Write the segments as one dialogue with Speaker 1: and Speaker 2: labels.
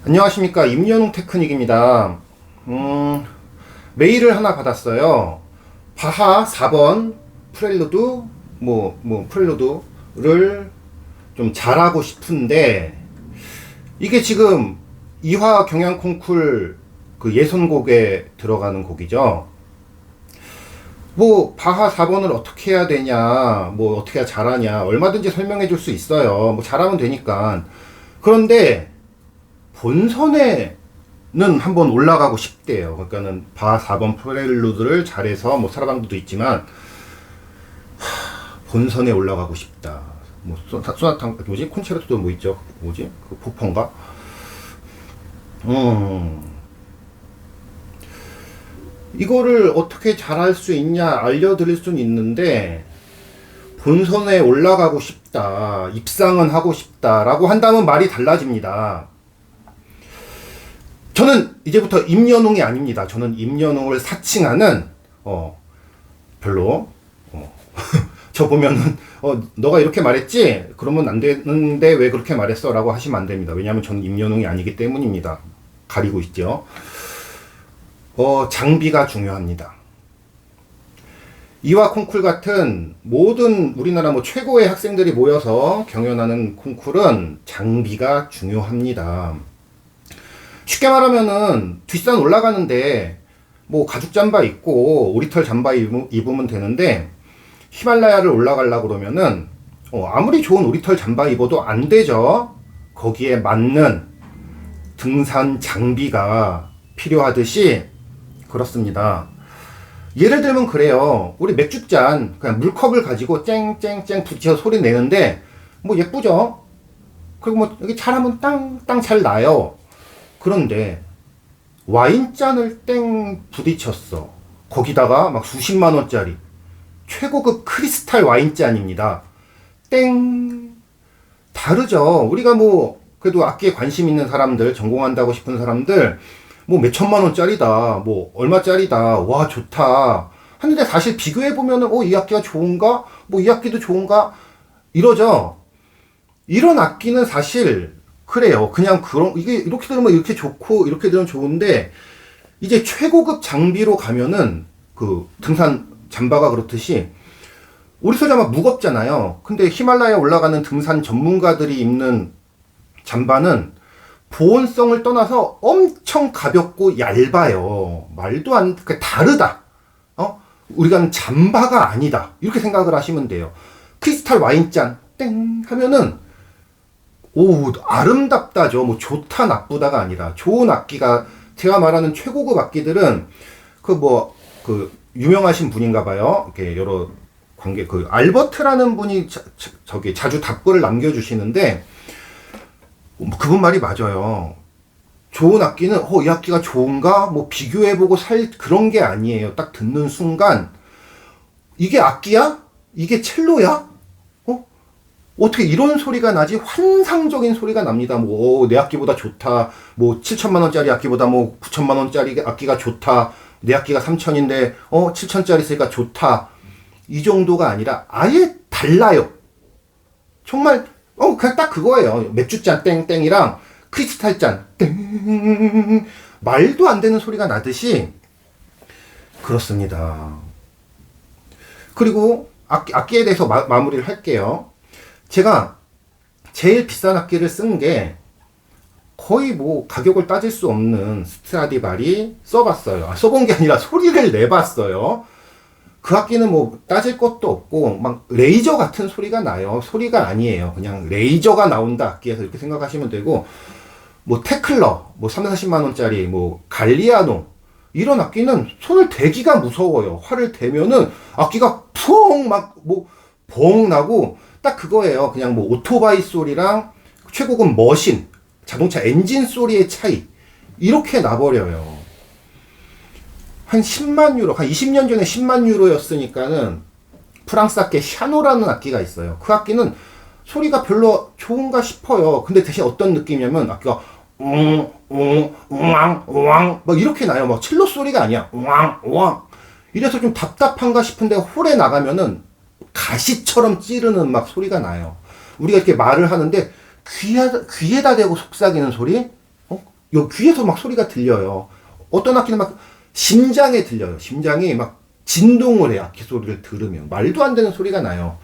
Speaker 1: 안녕하십니까, 임연웅 테크닉입니다. 메일을 하나 받았어요. 바하 4번 프렐루드 프렐루드를 좀 잘하고 싶은데, 이게 지금 이화 경향 콩쿨 그 예선곡에 들어가는 곡이죠. 바하 4번을 어떻게 해야 되냐, 어떻게 해야 잘하냐, 얼마든지 설명해 줄 수 있어요. 잘하면 되니까. 그런데 본선에는 한번 올라가고 싶대요. 그러니까는 바 4번 프렐루드를 잘해서 사라방도도 있지만 본선에 올라가고 싶다. 소나타 콘체르토도 있죠. 그 포폰가. 이거를 어떻게 잘할 수 있냐 알려드릴 수는 있는데, 본선에 올라가고 싶다, 입상은 하고 싶다라고 한다면 말이 달라집니다. 저는 이제부터 임연웅이 아닙니다. 저는 임연웅을 사칭하는 별로 저 보면은 너가 이렇게 말했지? 그러면 안 되는데 왜 그렇게 말했어? 라고 하시면 안 됩니다. 왜냐하면 저는 임연웅이 아니기 때문입니다. 가리고 있죠. 장비가 중요합니다. 이화 콩쿨 같은 모든 우리나라 최고의 학생들이 모여서 경연하는 콩쿨은 장비가 중요합니다. 쉽게 말하면은 뒷산 올라가는데 가죽 잠바 입고 오리털 잠바 입으면 되는데, 히말라야를 올라가려고 그러면은 아무리 좋은 오리털 잠바 입어도 안 되죠. 거기에 맞는 등산 장비가 필요하듯이 그렇습니다. 예를 들면 그래요. 우리 맥주잔 그냥 물컵을 가지고 쨍쨍쨍 부딪혀 소리 내는데 예쁘죠? 그리고 여기 잘하면 땅땅 잘 나요. 그런데 와인잔을 땡 부딪혔어. 거기다가 수십만 원짜리 최고급 크리스탈 와인잔입니다. 땡. 다르죠. 우리가 그래도 악기에 관심 있는 사람들, 전공한다고 싶은 사람들 몇천만 원짜리다, 얼마짜리다, 와 좋다 하는데, 사실 비교해 보면은 이 악기가 좋은가, 이 악기도 좋은가 이러죠. 이런 악기는 사실 그래요. 그냥 이게 이렇게 들으면 이렇게 좋고 이렇게 들으면 좋은데, 이제 최고급 장비로 가면은 그 등산 잠바가 그렇듯이 오리털 잠바 무겁잖아요. 근데 히말라야 올라가는 등산 전문가들이 입는 잠바는 보온성을 떠나서 엄청 가볍고 얇아요. 말도 안, 다르다. 우리가 잠바가 아니다. 이렇게 생각을 하시면 돼요. 크리스탈 와인잔, 땡! 하면은, 아름답다죠. 좋다, 나쁘다가 아니라. 좋은 악기가, 제가 말하는 최고급 악기들은, 유명하신 분인가 봐요. 이렇게 여러 알버트라는 분이 자주 답글을 남겨주시는데, 그분 말이 맞아요. 좋은 악기는 이 악기가 좋은가 비교해보고 그런 게 아니에요. 딱 듣는 순간 이게 악기야? 이게 첼로야? 어떻게 이런 소리가 나지? 환상적인 소리가 납니다. 내 악기보다 좋다. 7천만 원짜리 악기보다 9천만 원짜리 악기가 좋다. 내 악기가 3천인데 7천짜리 쓰니까 좋다. 이 정도가 아니라 아예 달라요. 정말 그냥 딱 그거예요. 맥주잔 땡땡이랑 크리스탈잔 땡, 말도 안 되는 소리가 나듯이 그렇습니다. 그리고 악기에 대해서 마무리를 할게요. 제가 제일 비싼 악기를 쓴 게 거의 가격을 따질 수 없는 스트라디바리 써봤어요. 써본 게 아니라 소리를 내봤어요. 그 악기는 따질 것도 없고 레이저 같은 소리가 나요. 소리가 아니에요. 그냥 레이저가 나온다 악기에서, 이렇게 생각하시면 되고, 테클러 3, 40만 원짜리 갈리아노 이런 악기는 손을 대기가 무서워요. 활을 대면은 악기가 퐁 봉 나고, 딱 그거예요. 그냥 오토바이 소리랑 최고급 머신 자동차 엔진 소리의 차이, 이렇게 나버려요. 한 10만 유로, 한 20년 전에 10만 유로였으니까는 프랑스 악기 샤노라는 악기가 있어요. 그 악기는 소리가 별로 좋은가 싶어요. 근데 대신 어떤 느낌이냐면 악기가 우왕 이렇게 나요. 첼로 소리가 아니야. 우왕 이래서 좀 답답한가 싶은데, 홀에 나가면은 가시처럼 찌르는 소리가 나요. 우리가 이렇게 말을 하는데 귀에다 대고 속삭이는 소리? 요 귀에서 막 소리가 들려요. 어떤 악기는 막 심장에 들려요. 심장이 막 진동을 해요. 악기 소리를 들으면. 말도 안 되는 소리가 나요.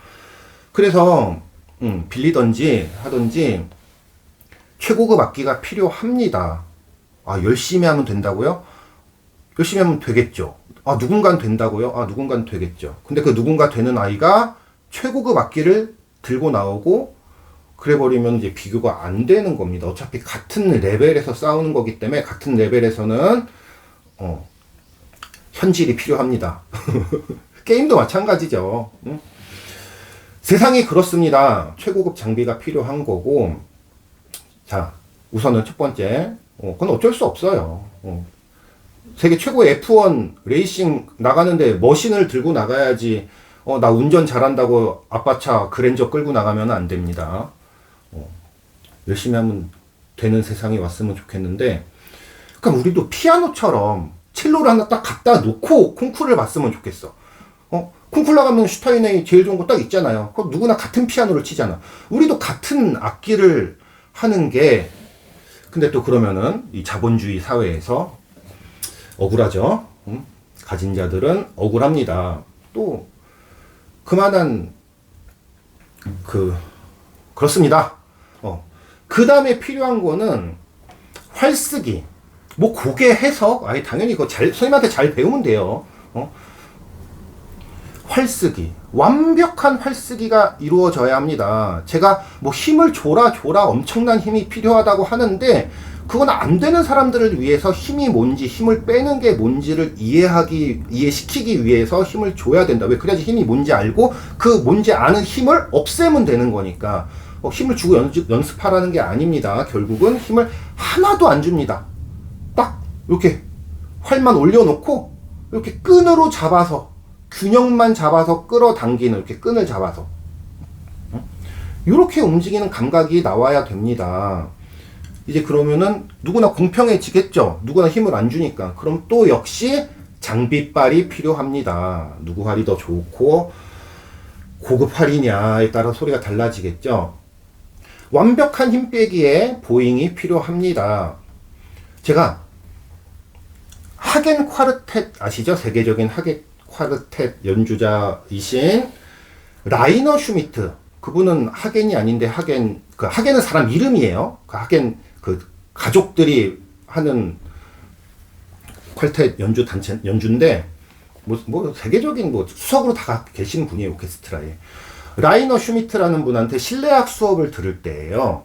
Speaker 1: 그래서 빌리던지 하던지 최고급 악기가 필요합니다. 아, 열심히 하면 된다고요? 열심히 하면 되겠죠. 아, 누군가는 된다고요? 아, 누군가는 되겠죠. 근데 그 누군가 되는 아이가 최고급 악기를 들고 나오고 그래 버리면 이제 비교가 안 되는 겁니다. 어차피 같은 레벨에서 싸우는 거기 때문에 같은 레벨에서는 현질이 필요합니다. 게임도 마찬가지죠. 응? 세상이 그렇습니다. 최고급 장비가 필요한 거고, 자, 우선은 첫 번째, 그건 어쩔 수 없어요. 세계 최고의 F1 레이싱 나가는데 머신을 들고 나가야지, 나 운전 잘한다고 아빠 차 그랜저 끌고 나가면 안 됩니다. 열심히 하면 되는 세상이 왔으면 좋겠는데, 그러니까 우리도 피아노처럼 첼로를 하나 딱 갖다 놓고 콩쿠르를 봤으면 좋겠어. 콩쿠르 나가면 슈타인의 제일 좋은 거 딱 있잖아요. 누구나 같은 피아노를 치잖아. 우리도 같은 악기를 하는 게, 근데 또 그러면은 이 자본주의 사회에서 억울하죠. 가진 자들은 억울합니다. 또 그만한 그렇습니다. 그 다음에 필요한 거는 활쓰기. 뭐 곡의 해석, 아니 당연히 그거 선생님한테 잘 배우면 돼요. 활쓰기, 완벽한 활쓰기가 이루어져야 합니다. 제가 뭐 힘을 줘라 엄청난 힘이 필요하다고 하는데 그건 안 되는 사람들을 위해서 힘이 뭔지, 힘을 빼는 게 뭔지를 이해시키기 위해서 힘을 줘야 된다. 왜? 그래야지 힘이 뭔지 알고 그 뭔지 아는 힘을 없애면 되는 거니까. 힘을 주고 연습하라는 게 아닙니다. 결국은 힘을 하나도 안 줍니다. 딱 이렇게 활만 올려놓고 이렇게 끈으로 잡아서 균형만 잡아서 끌어당기는, 이렇게 끈을 잡아서 이렇게 움직이는 감각이 나와야 됩니다. 이제 그러면은 누구나 공평해지겠죠. 누구나 힘을 안 주니까. 그럼 또 역시 장비빨이 필요합니다. 누구 활이 더 좋고 고급 활이냐에 따라 소리가 달라지겠죠. 완벽한 힘 빼기에 보잉이 필요합니다. 제가 하겐 콰르텟 아시죠? 세계적인 하겐 콰르텟 연주자이신 라이너 슈미트. 그분은 하겐이 아닌데 하겐은 사람 이름이에요. 하겐 가족들이 하는 퀄텟 연주인데 뭐 세계적인 수석으로 다 계시는 분이에요. 오케스트라에. 라이너 슈미트라는 분한테 실내악 수업을 들을 때예요.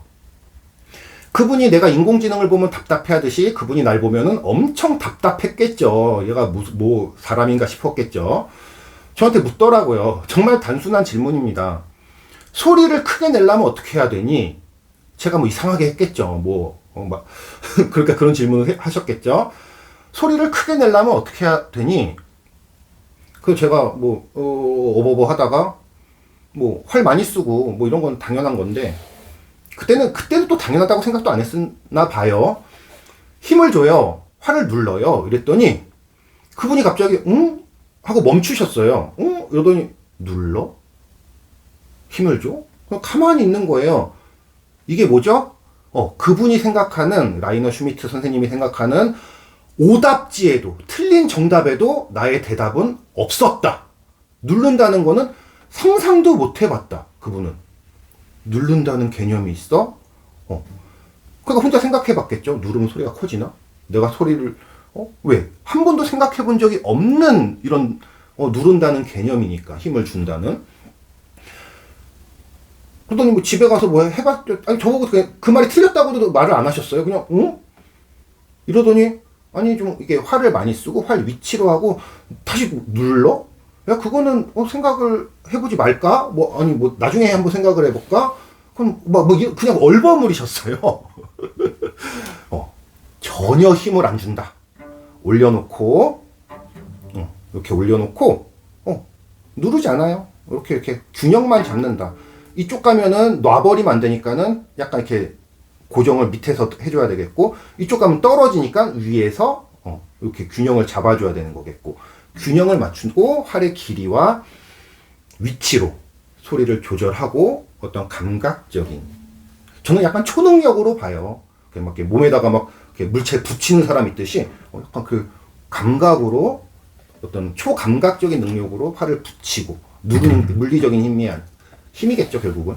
Speaker 1: 그분이 내가 인공지능을 보면 답답해하듯이 그분이 날 보면은 엄청 답답했겠죠. 얘가 뭐 사람인가 싶었겠죠. 저한테 묻더라고요. 정말 단순한 질문입니다. 소리를 크게 내려면 어떻게 해야 되니? 제가 뭐 이상하게 했겠죠. 그러니까 그런 질문을 하셨겠죠. 소리를 크게 내려면 어떻게 해야 되니? 제가 어버버 하다가 활 많이 쓰고 이런 건 당연한 건데 그때는 또 당연하다고 생각도 안 했나 봐요. 힘을 줘요. 활을 눌러요. 이랬더니 그분이 갑자기 응? 하고 멈추셨어요. 응? 이러더니 눌러? 힘을 줘? 그냥 가만히 있는 거예요. 이게 뭐죠? 그분이 생각하는 라이너 슈미트 선생님이 생각하는 오답지에도 틀린 정답에도 나의 대답은 없었다. 누른다는 거는 상상도 못 해봤다. 그분은 누른다는 개념이 있어? 그러니까 혼자 생각해봤겠죠. 누르면 소리가 커지나? 내가 소리를 왜? 한 번도 생각해본 적이 없는 이런 누른다는 개념이니까 힘을 준다는. 그러더니 집에 가서 해봤죠. 아니 저보고 그 말이 틀렸다고도 말을 안 하셨어요. 그냥 응? 이러더니 아니 좀 이게 활을 많이 쓰고 활 위치로 하고 다시 눌러? 야, 그거는 생각을 해보지 말까? 나중에 한번 생각을 해볼까? 그럼 그냥 얼버무리셨어요. 전혀 힘을 안 준다. 올려놓고 이렇게 올려놓고 누르지 않아요. 이렇게 균형만 잡는다. 이쪽 가면은 놔버리면 안 되니까는 약간 이렇게 고정을 밑에서 해줘야 되겠고, 이쪽 가면 떨어지니까 위에서 이렇게 균형을 잡아줘야 되는 거겠고, 균형을 맞추고 활의 길이와 위치로 소리를 조절하고 어떤 감각적인, 저는 약간 초능력으로 봐요. 막 몸에다가 막 이렇게 물체 붙이는 사람 있듯이 약간 그 감각으로 어떤 초감각적인 능력으로 팔을 붙이고 누르는 물리적인 힘이겠죠 결국은.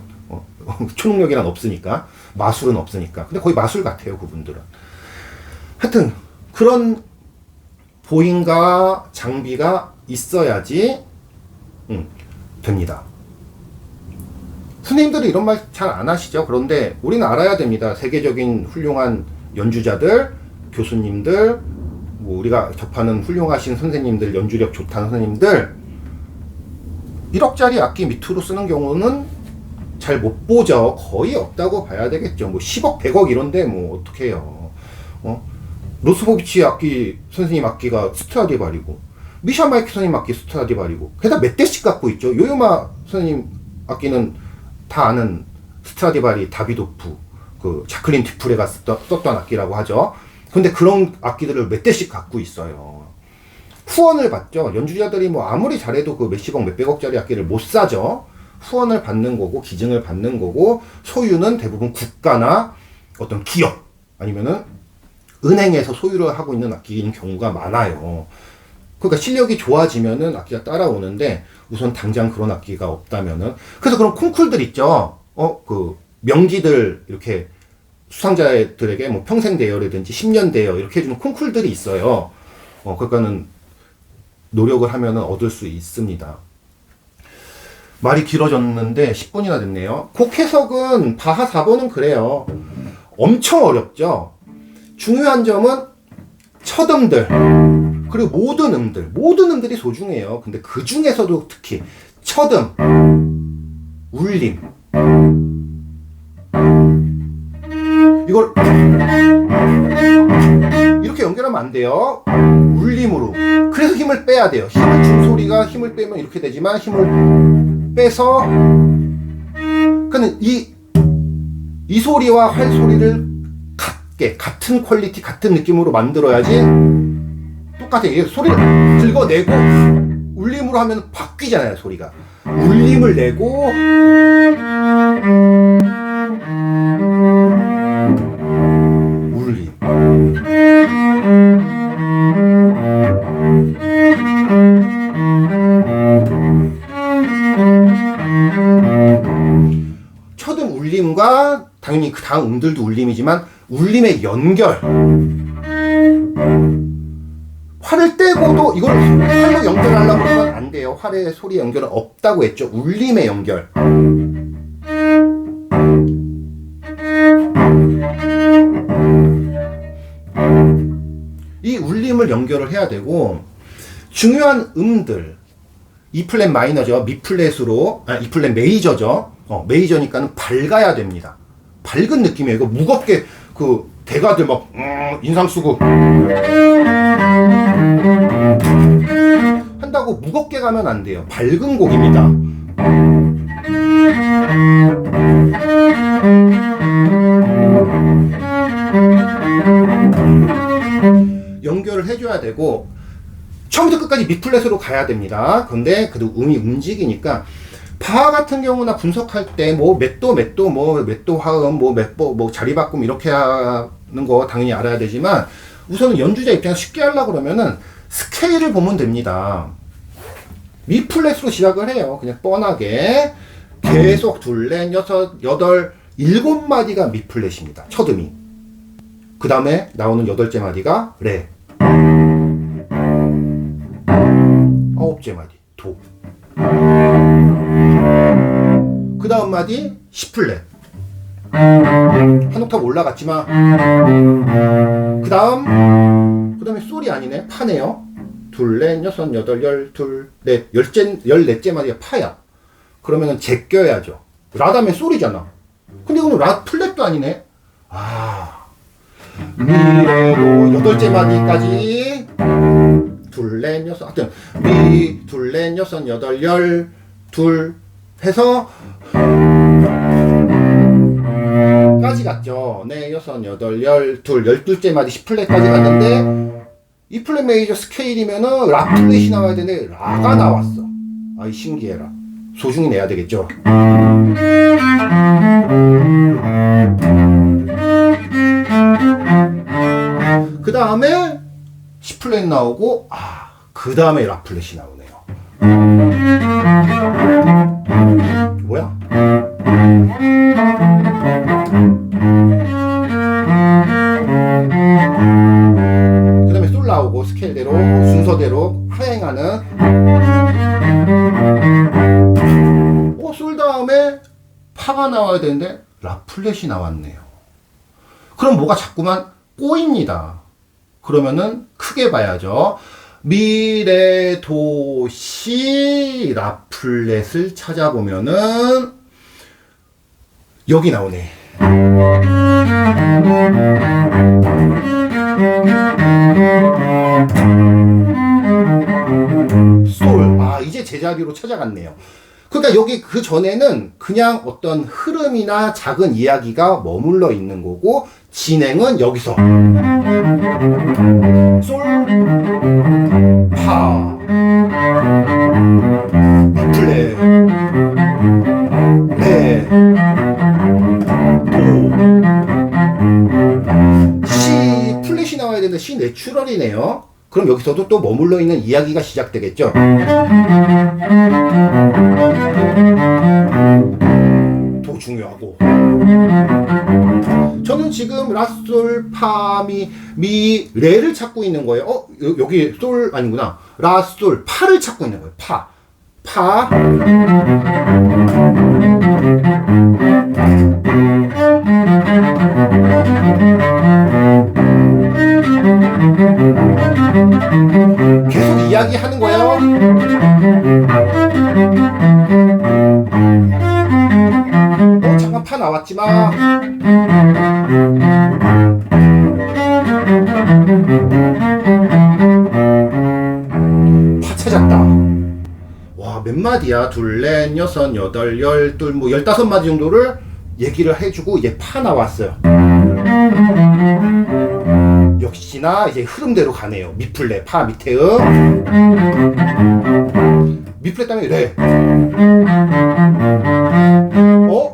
Speaker 1: 초능력이란 없으니까 마술은 없으니까. 근데 거의 마술 같아요 그분들은. 하여튼 그런 보인과 장비가 있어야지 됩니다. 선생님들이 이런 말 잘 안 하시죠. 그런데 우리는 알아야 됩니다. 세계적인 훌륭한 연주자들, 교수님들, 뭐 우리가 접하는 훌륭하신 선생님들, 연주력 좋다는 선생님들 1억짜리 악기 밑으로 쓰는 경우는 잘 못 보죠. 거의 없다고 봐야 되겠죠. 뭐 10억, 100억 이런데 뭐 어떻게 해요. 로스포비치 악기, 선생님 악기가 스트라디바리고 미샤 마이크 선생님 악기 스트라디바리고 게다가 몇 대씩 갖고 있죠. 요요마 선생님 악기는 다 아는 스트라디바리, 다비도프, 그 자클린 듀프레가 썼던 악기라고 하죠. 근데 그런 악기들을 몇 대씩 갖고 있어요. 후원을 받죠. 연주자들이 뭐 아무리 잘해도 그 몇십억, 몇백억짜리 악기를 못 사죠. 후원을 받는 거고 기증을 받는 거고 소유는 대부분 국가나 어떤 기업 아니면은 은행에서 소유를 하고 있는 악기인 경우가 많아요. 그러니까 실력이 좋아지면은 악기가 따라오는데 우선 당장 그런 악기가 없다면은 그래서 그런 콩쿨들 있죠. 그 명기들 이렇게 수상자들에게 뭐 평생 대여라든지 10년 대여 이렇게 해주는 콩쿨들이 있어요. 그러니까는 노력을 하면은 얻을 수 있습니다. 말이 길어졌는데 10분이나 됐네요. 곡 해석은 바하 4번은 그래요. 엄청 어렵죠. 중요한 점은 첫 음들 그리고 모든 음들이 소중해요. 근데 그 중에서도 특히 첫 울림 이걸 이렇게 연결하면 안 돼요. 울림으로. 그래서 힘을 빼야 돼요. 힘을 준 소리가 힘을 빼면 이렇게 되지만 힘을 빼서 그러니까 이 소리와 활 소리를 같은 퀄리티, 같은 느낌으로 만들어야지 똑같아요. 소리를 긁어내고 울림으로 하면 바뀌잖아요, 소리가. 울림을 내고 울림. 첫음 울림과 당연히 그 다음 음들도 울림이지만 울림의 연결. 활을 떼고도 이걸 활로 연결하려고 하면 안 돼요. 활의 소리 연결은 없다고 했죠. 울림의 연결. 이 울림을 연결을 해야 되고 중요한 음들 E 플랫 마이너죠. 미 플랫으로 E 플랫 메이저죠. 메이저니까는 밝아야 됩니다. 밝은 느낌이에요. 이거 무겁게 그 대가들 막 인상 쓰고 한다고 무겁게 가면 안 돼요. 밝은 곡입니다. 연결을 해줘야 되고 처음부터 끝까지 미 플랫으로 가야 됩니다. 근데 그래도 음이 움직이니까 바하 같은 경우나 분석할 때 뭐 맷도 뭐 맷도 화음 뭐 맷보 뭐 자리 바꿈 이렇게 하는 거 당연히 알아야 되지만 우선은 연주자 입장에서 쉽게 하려고 그러면은 스케일을 보면 됩니다. 미 플랫으로 시작을 해요. 그냥 뻔하게 계속 둘, 넷, 여섯, 여덟, 7마디가 미 플랫입니다. 첫 음이. 그 다음에 나오는 8째 마디가 레. 9째 마디 도. 그 다음 마디 C 플랫. 한 옥타브 올라갔지만 그 다음에 솔이 아니네. 파네요. 둘, 넷, 여섯, 여덟, 열, 둘, 넷, 14째 마디가 파야. 그러면은 제껴야죠. 라 다음에 솔이잖아. 근데 이거는 라 플랫도 아니네. 미레도 8째 마디까지 둘, 넷, 여섯, 하여튼 미, 둘, 넷, 여섯, 여덟, 열, 둘 해서 까지 갔죠. 네, 여섯, 여덟, 열, 둘, 12째 마디 C 플랫까지 갔는데 E 플랫 메이저 스케일이면은 라 플랫이 나와야 되는데 라가 나왔어. 아이 신기해라. 소중히 내야 되겠죠. 다음에 C 플랫 나오고, 그 다음에 라 플랫이 나오네요. 뭐야? 그 다음에 솔 나오고, 스케일대로, 순서대로 하행하는. 솔 다음에 파가 나와야 되는데, 라 플랫이 나왔네요. 그럼 뭐가 자꾸만 꼬입니다. 그러면은 크게 봐야죠. 미, 레, 도, 시, 라 플랫을 찾아보면은 여기 나오네. 솔. 이제 제자리로 찾아갔네요. 그러니까 여기 그 전에는 그냥 어떤 흐름이나 작은 이야기가 머물러 있는 거고, 진행은 여기서 솔, 파, 플랫, 레, 도, 시 플랫이 나와야 되는데 시 내추럴이네요. 그럼 여기서도 또 머물러 있는 이야기가 시작되겠죠. 도 중요하고. 저는 지금 라, 솔, 파, 미, 레를 찾고 있는 거예요. 여기 솔 아니구나. 라, 솔, 파를 찾고 있는 거예요. 파. 계속 이야기하는 거예요. 잠깐 파 나왔지만 파 찾았다. 와, 몇 마디야? 둘, 넷, 여섯, 여덟, 열, 둘, 15마디 정도를 얘기를 해주고 이제 파 나왔어요. 역시나 이제 흐름대로 가네요. 미플랫, 파 밑에 미플랫 다음에 레.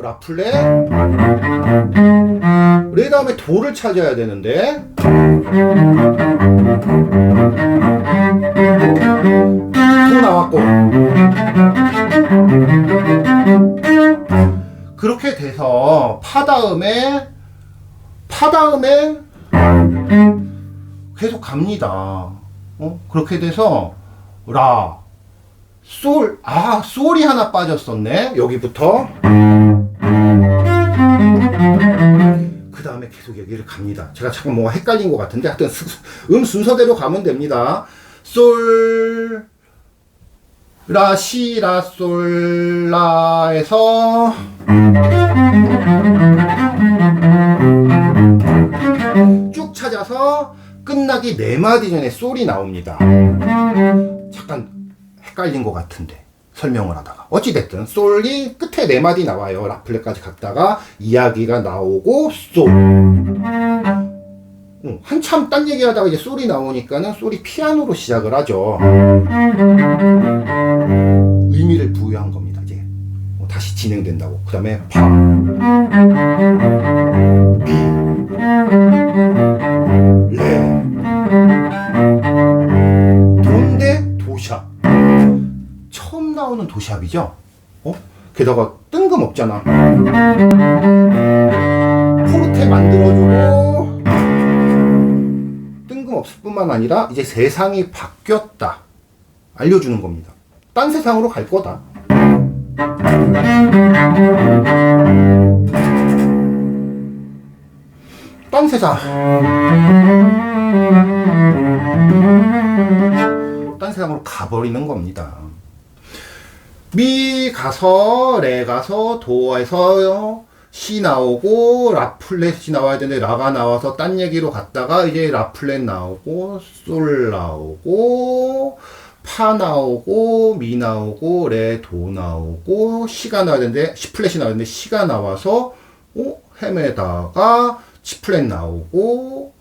Speaker 1: 라플랫. 레 다음에 도를 찾아야 되는데. 도 나왔고. 그렇게 돼서 파 다음에 계속 갑니다. 그렇게 돼서 라, 솔, 솔이 하나 빠졌었네. 여기부터. 그 다음에 계속 여기를 갑니다. 제가 잠깐 뭔가 헷갈린 것 같은데 하여튼 순서대로 가면 됩니다. 솔, 라, 시, 라, 솔, 라에서 쭉 찾아서 끝나기 4마디 전에 솔이 나옵니다. 잠깐 헷갈린 것 같은데 설명을 하다가 어찌됐든 솔이 끝에 4마디 나와요. 라플랫까지 갔다가 이야기가 나오고 솔. 한참 딴 얘기하다가 이제 솔이 나오니까는 솔이 피아노로 시작을 하죠. 의미를 부여한 겁니다. 이제 다시 진행된다고. 그 다음에 파, 미, 레, 도인데 도샵. 처음 나오는 도샵이죠. 게다가 뜬금없잖아. 포르테 만들어주고 뜬금없을 뿐만 아니라 이제 세상이 바뀌었다 알려주는 겁니다. 딴 세상으로 갈 거다. 딴 세상. 딴 세상으로 가버리는 겁니다. 미 가서 레 가서 도에서 시 나오고 라 플랫이 나와야 되는데 라가 나와서 딴 얘기로 갔다가 이제 라 플랫 나오고 솔 나오고 파 나오고 미 나오고 레 도 나오고 시가 나와야 되는데 시 플랫이 나와야 되는데 시가 나와서 헤매다가 시 플랫 나오고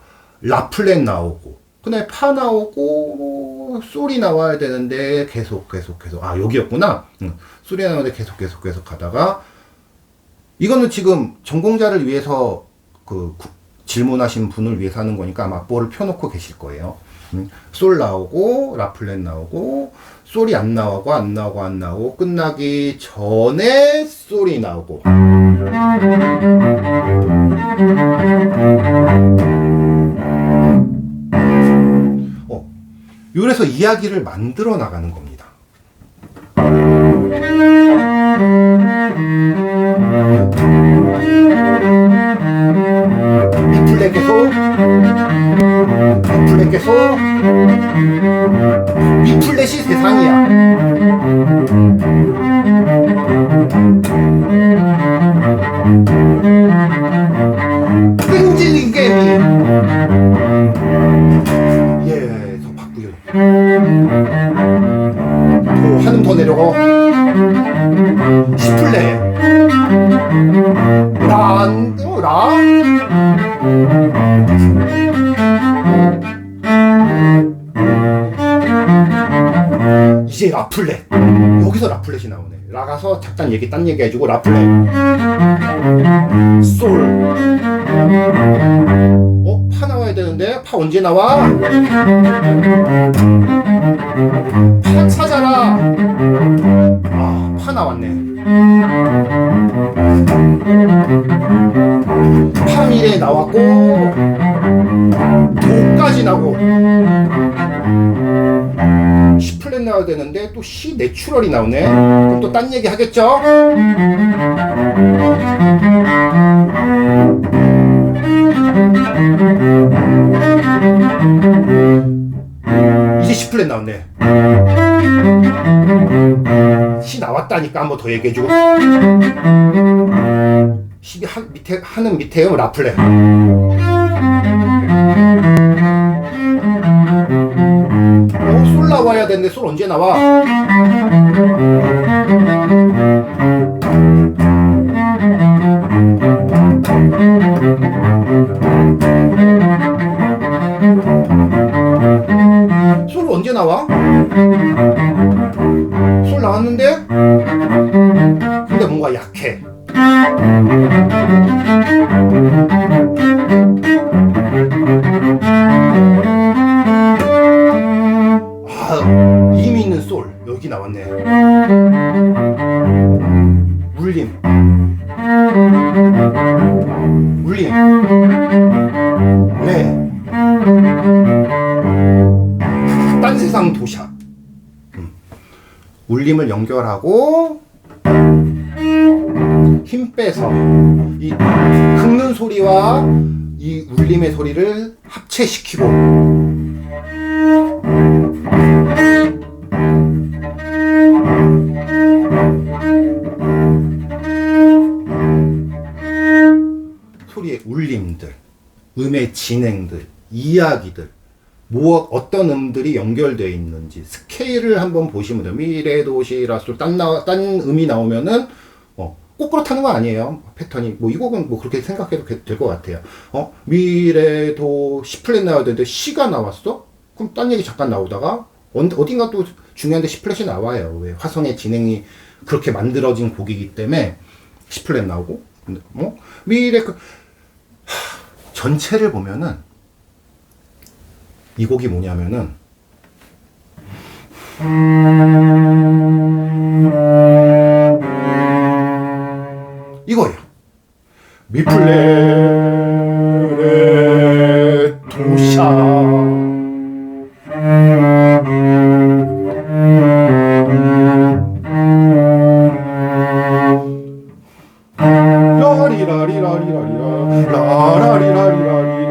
Speaker 1: 라 플랫 나오고 그다음에 파 나오고 솔이 나와야 되는데 계속 여기였구나. 솔이 나오는데 계속 가다가 이거는 지금 전공자를 위해서 질문하신 분을 위해서 하는 거니까 아마 악보를 펴놓고 계실 거예요. 솔 나오고 라플렛 나오고 솔이 안 나오고 끝나기 전에 솔이 나오고 이래서 이야기를 만들어 나가는 겁니다. 미플랫이 세상이야. 끈질긴 게임이. 예, 더 바꾸요. 한음 더 내려가. C플랫. 라. 이제 라플렛. 여기서 라플렛이 나오네. 라가서 잠깐 딴 얘기 해주고 라플렛. 솔. 파 나와야 되는데 파 언제 나와? 파 찾아라. 파 나왔네. 파미래 나왔고 도까지 나고 C플랫 나와야 되는데 또 C 내추럴이 나오네. 그럼 또 딴 얘기 하겠죠? 이제 C플랫 나왔네. C 나왔다니까 한 번 더 얘기해주고. C 하는 밑에요 라플렛. 솔 나와야 되는데 솔 언제 나와? 솔 언제 나와? 솔 나왔는데? 근데 뭔가 약해. 힘이 있는 솔 여기 나왔네. 울림. 네. 딴 세상 도샷. 울림을 연결하고 힘 빼서 이 긁는 소리와 이 울림의 소리를 합체시키고 소리의 울림들, 음의 진행들, 이야기들, 어떤 음들이 연결되어 있는지 스케일을 한번 보시면 돼요. 미레도시라솔 딴 음이 나오면은 꼭 그렇다는 거 아니에요. 패턴이 이 곡은 그렇게 생각해도 될 것 같아요. 미레도 C플랫 나와야 되는데 C가 나왔어? 그럼 딴 얘기 잠깐 나오다가 어딘가 또 중요한데 C플랫이 나와요. 왜 화성의 진행이 그렇게 만들어진 곡이기 때문에 C플랫 나오고 미레 전체를 보면은 이 곡이 뭐냐면은 이거예요. 미플랫 도샤 라리라리라리라리라 라라리라리라리라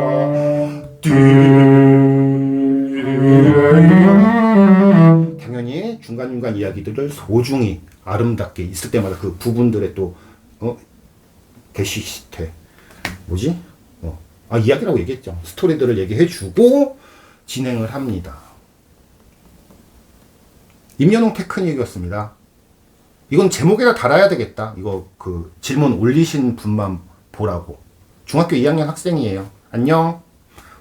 Speaker 1: 당연히 중간중간 이야기들을 소중히 아름답게 있을 때마다 그 부분들의 또 게시시테 이야기라고 얘기했죠. 스토리들을 얘기해주고 진행을 합니다. 임연웅 테크닉이었습니다. 이건 제목에다 달아야 되겠다. 이거 질문 올리신 분만 보라고. 중학교 2학년 학생이에요. 안녕.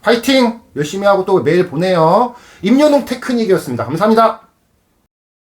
Speaker 1: 화이팅! 열심히 하고 또 메일 보내요. 임연웅 테크닉이었습니다. 감사합니다.